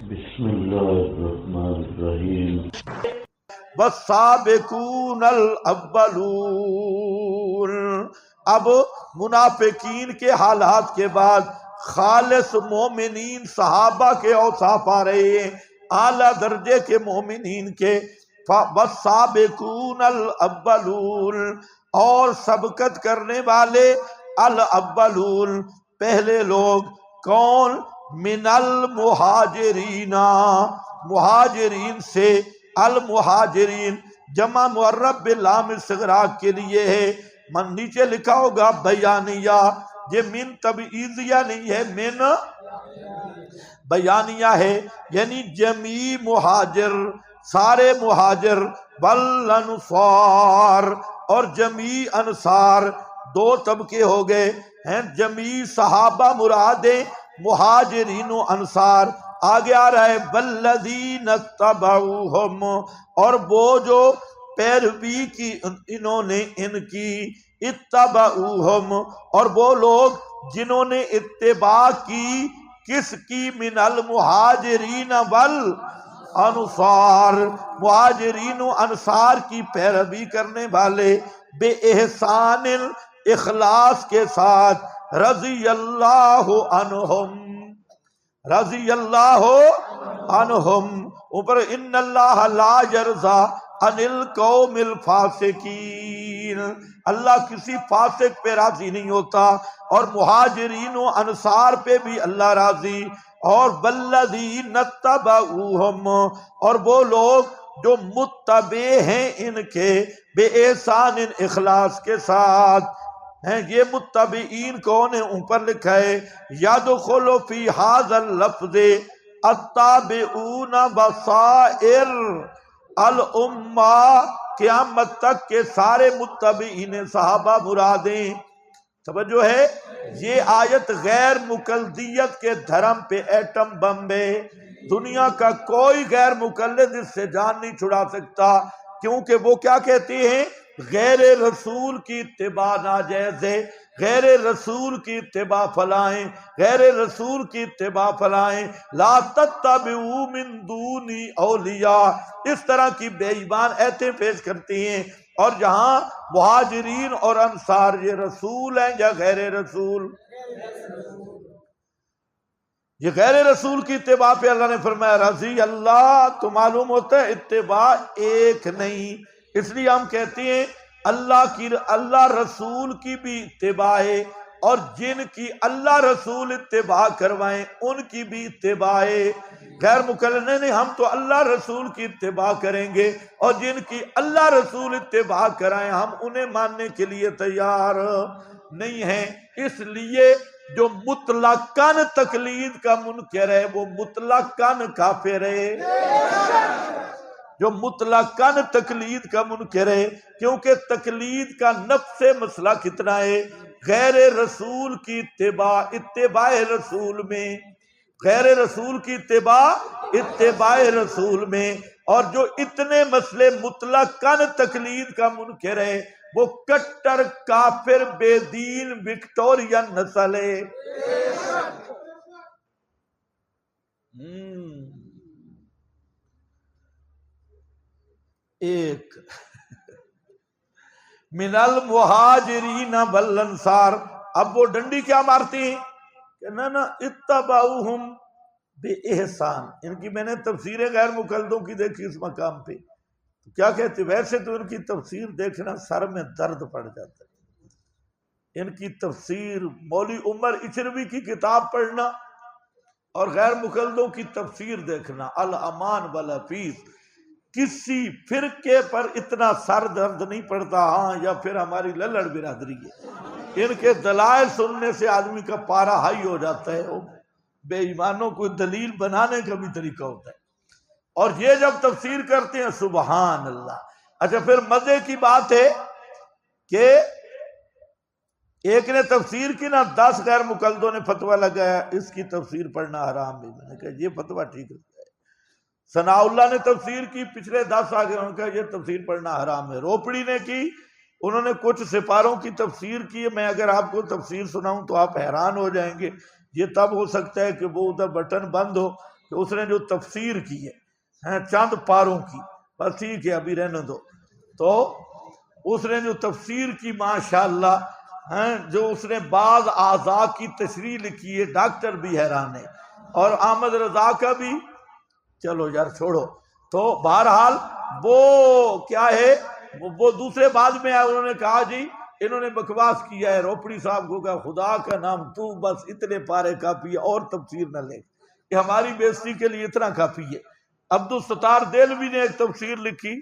بسم اللہ الرحمن الرحیم والسابقون الاولون۔ اب منافقین کے حالات کے بعد خالص مومنین صحابہ کے اوصاف آ رہے ہیں، اعلیٰ درجے کے مومنین کے۔ والسابقون الاولون، اور سبقت کرنے والے، الاولون پہلے لوگ، کون؟ من المہاجرین، مہاجرین سے۔ المہاجرین جمع معرب بلام استغراق کے لیے ہے، من نیچے لکھا ہوگا بیانیہ، یہ من تبعیضیہ نہیں ہے، من بیانیہ ہے، یعنی جمیع مہاجر، سارے مہاجر، والانصار، اور جمیع انصار، دو طبقے ہو گئے ہیں، جمیع صحابہ مرادیں، مہاجرین و انصار۔ آگے آ رہا ہے والذین اتبعوہم، اور وہ جو پیروی کی انہوں نے ان کی، اتبعوہم، اور وہ لوگ جنہوں نے اتباع کی، کس کی؟ من المہاجرین والانصار، مہاجرین و انصار کی پیروی کرنے والے، بے احسان، اخلاص کے ساتھ، رضی اللہ عنہم، رضی اللہ عنہم، اوپر ان اللہ لا یرضی عن القوم الفاسقین، اللہ کسی فاسق پہ راضی نہیں ہوتا، اور مہاجرین و انصار پہ بھی اللہ راضی۔ اور والذین اتبعوہم، اور وہ لوگ جو متبع ہیں ان کے، بے احسان، اخلاص کے ساتھ ہیں۔ یہ متبعین کون ہیں؟ اوپر لکھا ہے یدخل فی ھذا اللفظ التابعون بصائر الامہ، قیامت تک کے سارے متبعین صحابہ مرادیں۔ توجہ ہے، یہ آیت غیر مقلدیت کے دھرم پہ ایٹم بم ہے، دنیا کا کوئی غیر مقلد اس سے جان نہیں چھڑا سکتا، کیونکہ وہ کیا کہتے ہیں؟ غیر رسول کی اتباع ناجائز ہے، غیر رسول کی اتباع فلائیں، غیر رسول کی اتباع فلائیں، لا تتبعوا من دونی اولیاء، اس طرح کی بے ایمان ایتیں پیش کرتی ہیں۔ اور جہاں مہاجرین اور انصار، یہ رسول ہیں یا غیر رسول؟ یہ غیر رسول کی اتباع پہ اللہ نے فرمایا رضی اللہ، تو معلوم ہوتا ہے اتباع ایک نہیں، اس لیے ہم کہتے ہیں اللہ رسول کی بھی اتباع ہے، اور جن کی اللہ رسول اتباع کروائیں ان کی بھی اتباع ہے۔ غیر مقلد نہیں، ہم تو اللہ رسول کی اتباع کریں گے، اور جن کی اللہ رسول اتباع کرائیں ہم انہیں ماننے کے لیے تیار نہیں ہیں۔ اس لیے جو مطلقاً تقلید کا منکر ہے وہ مطلقاً کافر ہے، جو مطلقاً تقلید کا منکر ہے، کیونکہ تقلید کا نفس مسئلہ کتنا ہے؟ غیر رسول کی اتباع، اتباع رسول میں، غیر رسول کی اتباع، اتباع رسول میں۔ اور جو اتنے مسئلے مطلقاً تقلید کا منکر ہے وہ کٹر کافر بے دین وکٹورین نسل ہے۔ ایک من المہاجرین والانصار، اب وہ ڈنڈی کیا مارتی ہیں کہ نہ اتبعوہم بے احسان۔ ان کی میں نے تفسیریں غیر مقلدوں کی دیکھی اس مقام پہ، تو کیا کہتے؟ ویسے تو ان کی تفسیر دیکھنا سر میں درد پڑ جاتا ہے، ان کی تفسیر، مولوی عمر اچروی کی کتاب پڑھنا اور غیر مقلدوں کی تفسیر دیکھنا، الامان والحفیظ، کسی فرقے پر اتنا سر درد نہیں پڑتا۔ ہاں، یا پھر ہماری للڑ برادری ہے، ان کے دلائل سننے سے آدمی کا پارا ہائی ہو جاتا ہے، وہ بے ایمانوں کو دلیل بنانے کا بھی طریقہ ہوتا ہے، اور یہ جب تفسیر کرتے ہیں سبحان اللہ۔ اچھا، پھر مزے کی بات ہے کہ ایک نے تفسیر کی نا، 10 غیر مقلدوں نے فتویٰ لگایا اس کی تفسیر پڑھنا حرام ہے۔ میں نے کہا یہ فتویٰ ٹھیک ہے۔ ثناء اللہ نے تفسیر کی، پچھلے 10 آگے انہوں نے کہا یہ تفسیر پڑھنا حرام ہے۔ روپڑی نے کی، انہوں نے کچھ سپاروں کی تفسیر کی، میں اگر آپ کو تفسیر سناؤں تو آپ حیران ہو جائیں گے۔ یہ تب ہو سکتا ہے کہ وہ ادھر بٹن بند ہو کہ اس نے جو تفسیر کی ہے چند پاروں کی، بس ٹھیک ہے ابھی رہنے دو، تو اس نے جو تفسیر کی ماشاءاللہ جو اس نے بعض اعضاء کی تشریح لکھی ہے، ڈاکٹر بھی حیران ہے، اور احمد رضا کا بھی، چلو یار چھوڑو۔ تو بہرحال وہ کیا ہے، وہ دوسرے بعد میں آئے، انہوں نے کہا جی انہوں نے بکواس کیا ہے، روپڑی صاحب کو کہا خدا کا نام تو بس اتنے پارے کافی ہے اور تفسیر نہ لے، کہ ہماری بےزتی کے لیے اتنا کافی ہے۔ عبدالستار دہلوی نے ایک تفسیر لکھی،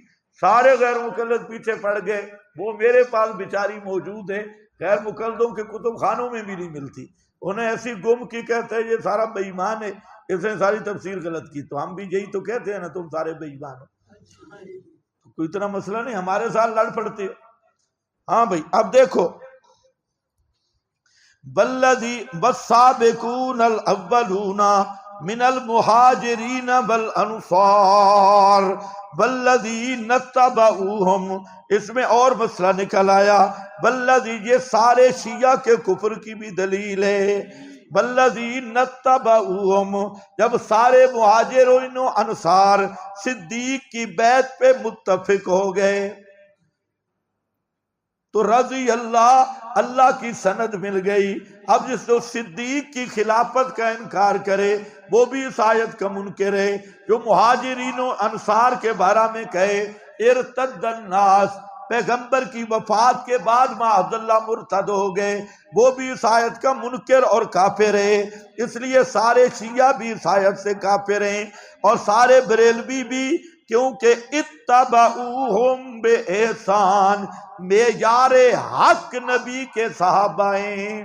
سارے غیر مقلد پیچھے پڑ گئے، وہ میرے پاس بیچاری موجود ہے، غیر مقلدوں کے کتب خانوں میں بھی نہیں ملتی، انہیں ایسی گم کی، کہتے ہیں یہ سارا بے ایمان ہے، اس نے ساری تفسیر غلط کی۔ تو ہم بھی یہی تو کہتے ہیں نا، تم سارے بے ایمان ہو، کوئی اتنا مسئلہ نہیں، ہمارے ساتھ لڑ پڑتے ہو۔ ہاں بھائی اب دیکھو، والسابقون الاولون من المہاجرین والانصار والذین اتبعوہم، اس میں اور مسئلہ نکل آیا، والذی، یہ سارے شیعہ کے کفر کی بھی دلیل ہے، والذین اتبعوہم، جب سارے مہاجرین و انصار صدیق کی بیعت پہ متفق ہو گئے تو رضی اللہ کی سند مل گئی۔ اب جس جو صدیق کی خلافت کا انکار کرے وہ بھی اس آیت کا منکر ہے، جو مہاجرین و انصار کے بارے میں کہے ارتد الناس، پیغمبر کی وفات کے بعد معاذ اللہ مرتد ہو گئے، وہ بھی اس آیت کا منکر اور کافر ہے۔ اس لیے سارے شیعہ بھی اس آیت سے کافر ہیں، اور سارے بریلوی بھی، کیونکہ اتبعوہم بے احسان، معیار حق نبی کے صحابہ ہیں۔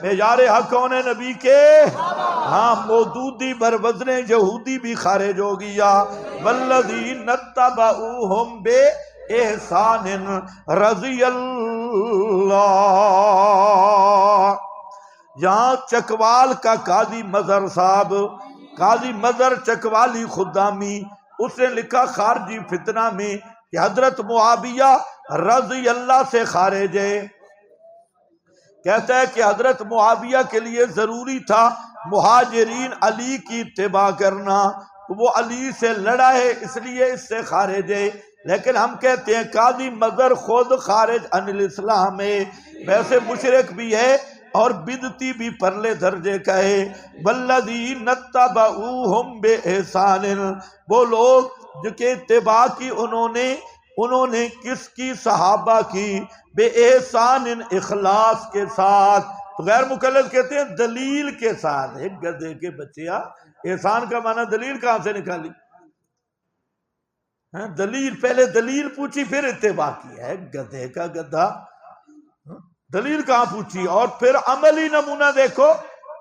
معیار حق کون ہے؟ نبی کے، ہاں، مودودی بروزن یہودی بھی خارج ہو گیا۔ والذین اتبعوہم بے احسان رضی اللہ۔ یہاں چکوال کا قاضی مظہر صاحب، قاضی مظہر چکوالی خدامی، اس نے لکھا خارجی فتنہ میں کہ حضرت معاویہ رضی اللہ سے خارج ہے۔ کہتا ہے کہ حضرت معاویہ کے لیے ضروری تھا مہاجرین علی کی اتباع کرنا، تو وہ علی سے لڑا ہے، اس لیے اس سے خارج ہے۔ لیکن ہم کہتے ہیں قاضی مظہر خود خارج عن الاسلام ہے، ویسے مشرک بھی ہے اور بدعتی بھی پرلے درجے کا ہے۔ والذین اتبعوہم باحسان، وہ لوگ جو کہ اتباع کی انہوں نے کس کی؟ صحابہ کی، بے احسان، اخلاص کے ساتھ۔ تو غیر مقلد کہتے ہیں دلیل کے ساتھ۔ ایک گدھے کے بچے، احسان کا معنی دلیل کہاں سے نکالی؟ دلیل، پہلے دلیل پوچھی پھر اتباع کی ہے، گدھے کا گدھا، دلیل کہاں پوچھی؟ اور پھر عملی نمونہ دیکھو،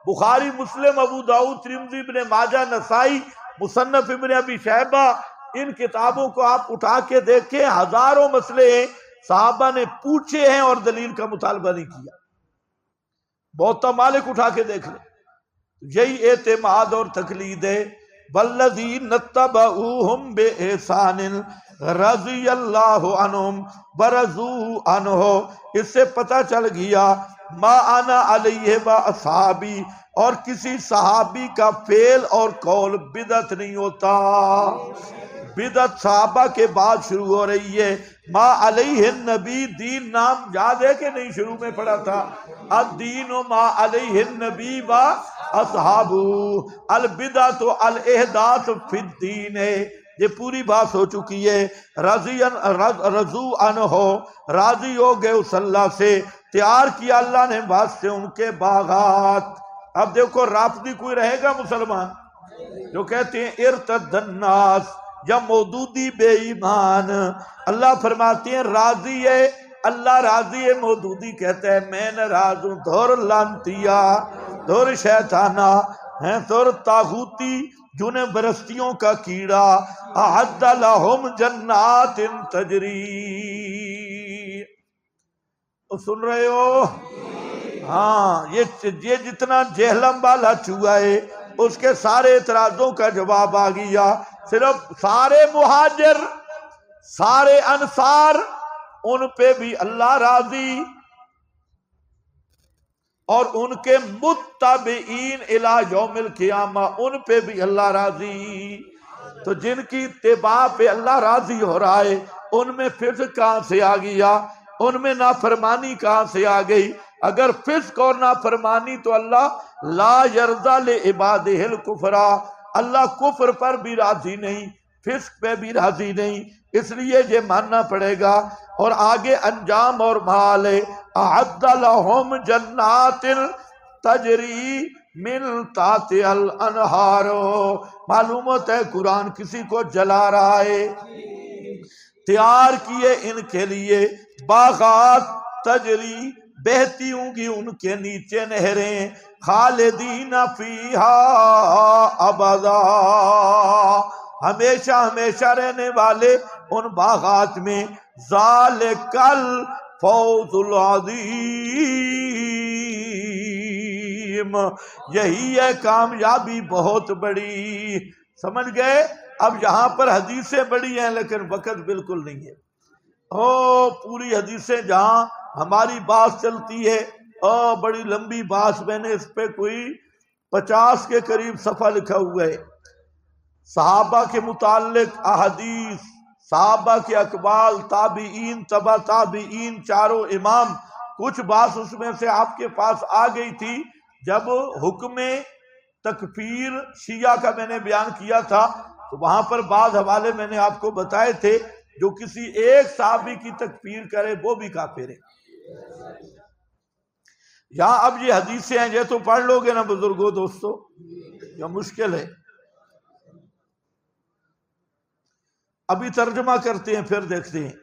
بخاری، مسلم، ابو داؤد، ترمذی، ابن ماجہ، نسائی، مصنف ابن ابی شیبہ، ان کتابوں کو آپ اٹھا کے دیکھیں، ہزاروں مسئلے ہیں صحابہ نے پوچھے ہیں اور دلیل کا مطالبہ نہیں کیا۔ موطا مالک اٹھا کے دیکھ لیں، یہی اعتماد اور تقلید ہے۔ والذین اتبعوہم باحسان رضی اللہ عنہم ورضوا عنہ، اس سے پتہ چل گیا ما انا علیہ و اصحابی، اور کسی صحابی کا فعل اور قول بدعت نہیں ہوتا۔ بدعت صحابہ کے بعد شروع ہو رہی ہے۔ ما علیہ النبی، دین نام یاد ہے کہ نہیں؟ شروع میں پڑھا تھا الدین ما علیہ النبی و اصحابہ، البدعۃ الاحداث فی الدین ہے، یہ پوری بات ہو چکی ہے۔ رضوا عنہ، راضی ہو گئے اس اللہ سے، تیار کیا اللہ نے واسطے ان کے باغات۔ اب دیکھو رافضی کوئی رہے گا مسلمان جو کہتے ہیں ارتد الناس، یا مودودی بے ایمان؟ اللہ فرماتے ہیں راضی ہے، اللہ راضی ہے۔ مودودی کہتا ہے میں ناراض ہوں، دور لانتیا، دور شیطانہ ہیں، دور طاغوتی، جنہیں برستیوں کا کیڑا، اعد لہم جنات تجری، سن رہے ہو؟ ہاں، یہ جتنا جہلم والا چوہا ہے اس کے سارے اعتراضوں کا جواب آ گیا۔ صرف سارے مہاجر، سارے انصار، ان پہ بھی اللہ راضی، اور ان کے متبعین الی یوم القیامہ، ان پہ بھی اللہ راضی۔ تو جن کی اتباع پہ اللہ راضی ہو رہا ہے ان میں فسق کہاں سے آ گیا، ان میں نافرمانی کہاں سے آ گئی؟ اگر فسق اور نافرمانی تو اللہ لا یرضی لعبادہ الکفر، اللہ کفر پر بھی راضی نہیں، فسق پہ بھی راضی نہیں، اس لیے یہ ماننا پڑے گا۔ اور آگے انجام اور مال ہے، اعد لہم جنات تجری من تحتہا الانہار۔ معلوم ہوتا ہے قرآن کسی کو جلا رہا ہے۔ تیار کیے ان کے لیے باغات، تجری بہتی ہوں گی ان کے نیچے نہریں، خالدین فیہا ابدا، ہمیشہ ہمیشہ رہنے والے ان باغات میں۔ ذالک الفوز العظیم، یہی ہے کامیابی بہت بڑی۔ سمجھ گئے؟ اب یہاں پر حدیثیں بڑی ہیں لیکن وقت بالکل نہیں ہے۔ پوری حدیثیں جہاں ہماری بات چلتی ہے، بڑی لمبی بات، میں نے اس پہ کوئی 50 کے قریب صفحہ لکھا ہوا ہے۔ صحابہ کے متعلق احادیث، صحابہ کے اقوال، تابعین، تبع تابعین، چاروں امام، کچھ بات اس میں سے آپ کے پاس آ گئی تھی جب حکم تکفیر شیعہ کا میں نے بیان کیا تھا، تو وہاں پر بعض حوالے میں نے آپ کو بتائے تھے، جو کسی ایک صحابی کی تکفیر کرے وہ بھی کافر ہے۔ یہاں اب یہ حدیثیں ہیں، یہ تو پڑھ لو گے نا بزرگوں دوستو، یہ مشکل ہے۔ ابھی ترجمہ کرتے ہیں پھر دیکھتے ہیں۔